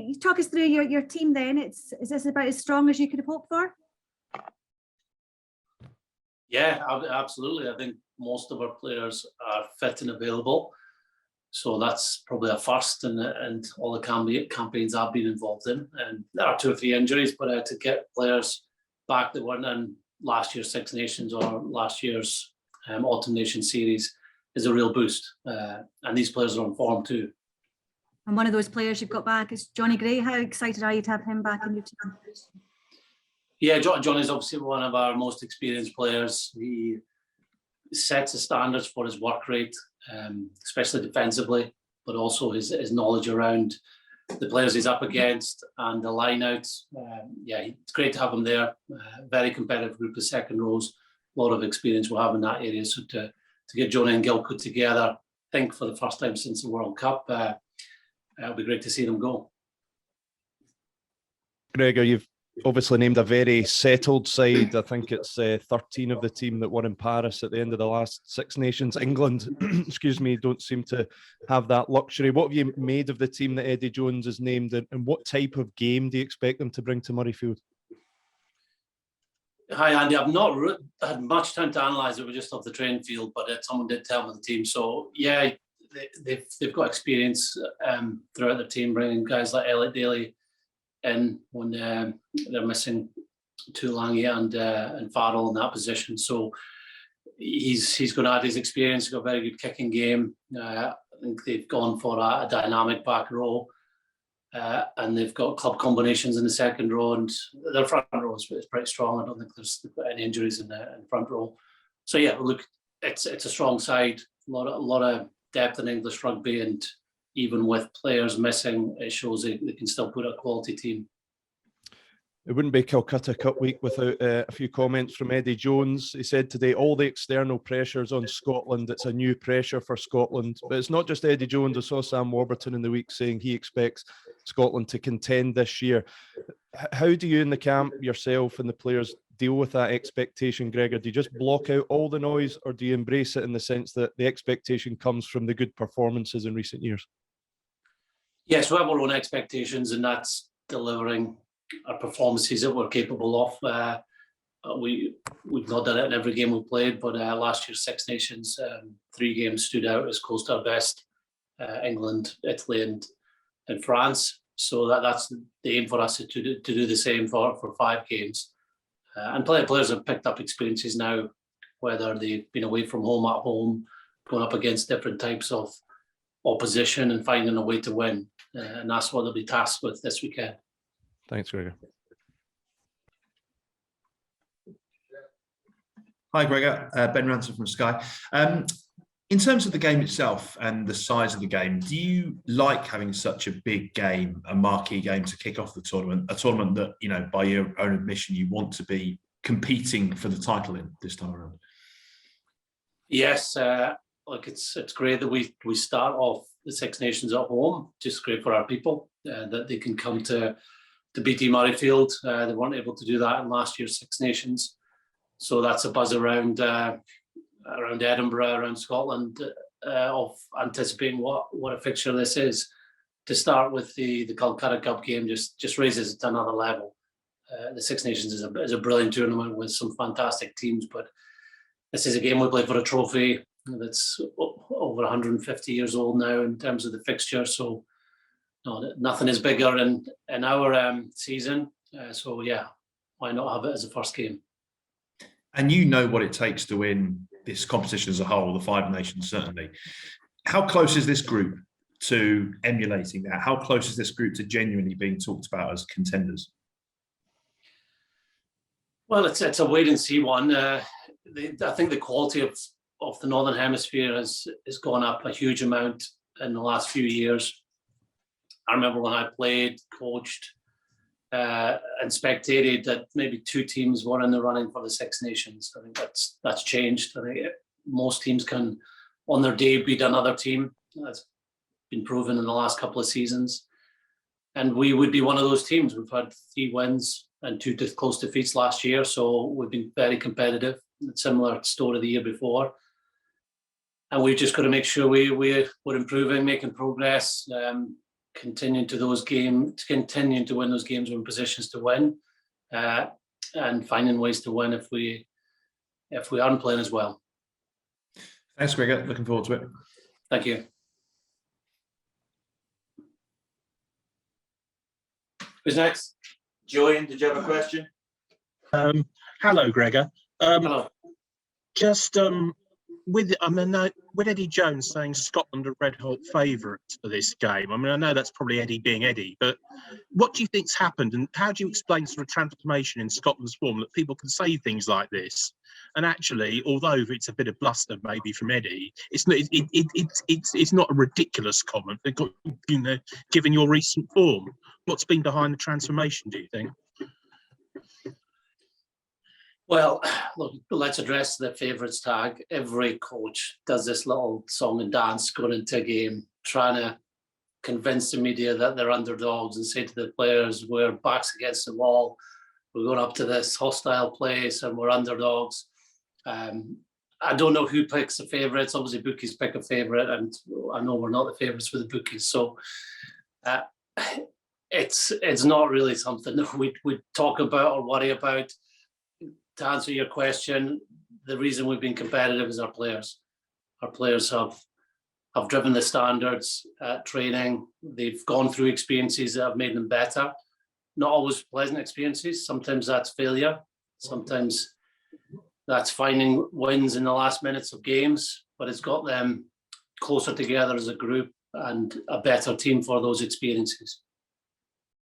you talk us through your team then. Is this about as strong as you could have hoped for? Yeah, absolutely. I think most of our players are fit and available. So that's probably a first and all the campaigns I've been involved in. And there are 2 or 3 injuries, but to get players back that weren't in last year's Six Nations or last year's Autumn Nation series is a real boost. And these players are on form too. And one of those players you've got back is Johnny Gray. How excited are you to have him back in your team? Yeah, Johnny's obviously one of our most experienced players. He sets the standards for his work rate, especially defensively, but also his knowledge around the players he's up against and the line-outs. Yeah, it's great to have him there. Very competitive group of second rows. A lot of experience we'll have in that area. So to get Johnny and Gil put together, I think for the first time since the World Cup, it'll be great to see them go. Gregor, you've obviously named a very settled side. I think it's 13 of the team that were in Paris at the end of the last Six Nations. England, excuse me, don't seem to have that luxury. What have you made of the team that Eddie Jones has named, and what type of game do you expect them to bring to Murrayfield? Hi, Andy. I've not had much time to analyse it. We're just off the training field, but someone did tell me the team. So, yeah, they've got experience throughout their team, bringing guys like Elliot Daly in when they're missing Tulangi and Farrell in that position. So he's going to add his experience. He's got a very good kicking game. I think they've gone for a dynamic back row. And they've got club combinations in the second row, and their front row is pretty strong. I don't think there's any injuries in the front row. So yeah, look, it's a strong side. A lot of depth in English rugby, and even with players missing, it shows they can still put a quality team. It wouldn't be Calcutta Cup week without a few comments from Eddie Jones. He said today, all the external pressures on Scotland, it's a new pressure for Scotland. But it's not just Eddie Jones. I saw Sam Warburton in the week saying he expects Scotland to contend this year. How do you in the camp, yourself and the players, deal with that expectation, Gregor? Do you just block out all the noise, or do you embrace it in the sense that the expectation comes from the good performances in recent years? Yes, we have our own expectations, and that's delivering our performances that we're capable of. We've not done it in every game we've played, but last year's Six Nations, 3 games stood out as close to our best: England, Italy, and France. So that's the aim for us to do the same for 5 games. And players have picked up experiences now, whether they've been away from home, at home, going up against different types of opposition and finding a way to win. And that's what they'll be tasked with this weekend. Thanks, Gregor. Hi, Gregor. Ben Ransom from Sky. In terms of the game itself and the size of the game, do you like having such a big game, a marquee game to kick off the tournament, a tournament that, you know, by your own admission, you want to be competing for the title in this time around? Yes, look, it's great that we start off the Six Nations at home. Just great for our people that they can come to BT Murrayfield. They weren't able to do that in last year's Six Nations. So that's a buzz around Edinburgh, around Scotland, of anticipating what a fixture this is. To start with the Calcutta Cup game just raises it to another level. The Six Nations is a brilliant tournament with some fantastic teams, but this is a game we play for a trophy that's over 150 years old now in terms of the fixture. So no, nothing is bigger in our season. So yeah, why not have it as a first game? And you know what it takes to win this competition as a whole, the Five Nations certainly. How close is this group to emulating that? How close is this group to genuinely being talked about as contenders? Well, it's a wait and see one. I think the quality of the Northern Hemisphere has gone up a huge amount in the last few years. I remember when I played, coached, and spectated that maybe 2 teams were in the running for the Six Nations. I think that's changed. I think most teams can, on their day, beat another team. That's been proven in the last couple of seasons. And we would be one of those teams. We've had 3 wins and 2 close defeats last year, so we've been very competitive. Similar story the year before. And we've just got to make sure we're improving, making progress. continuing to win those games, we're in positions to win, and finding ways to win if we aren't playing as well. Thanks, Gregor. Looking forward to it. Thank you. Who's next? Julian, did you have a question? Hello, Gregor. Hello. Just with Eddie Jones saying Scotland are red hot favourites for this game. I mean, I know that's probably Eddie being Eddie, but what do you think's happened, and how do you explain sort of transformation in Scotland's form that people can say things like this? And actually, although it's a bit of bluster maybe from Eddie, it's not a ridiculous comment. They've got, given your recent form, what's been behind the transformation, do you think? Well, look, let's address the favourites tag. Every coach does this little song and dance going into a game, trying to convince the media that they're underdogs and say to the players, we're backs against the wall, we're going up to this hostile place and we're underdogs. I don't know who picks the favourites. Obviously, bookies pick a favourite, and I know we're not the favourites for the bookies. So it's not really something that we talk about or worry about. To answer your question, the reason we've been competitive is our players. Our players have driven the standards at training. They've gone through experiences that have made them better. Not always pleasant experiences. Sometimes that's failure. Sometimes that's finding wins in the last minutes of games, but it's got them closer together as a group and a better team for those experiences.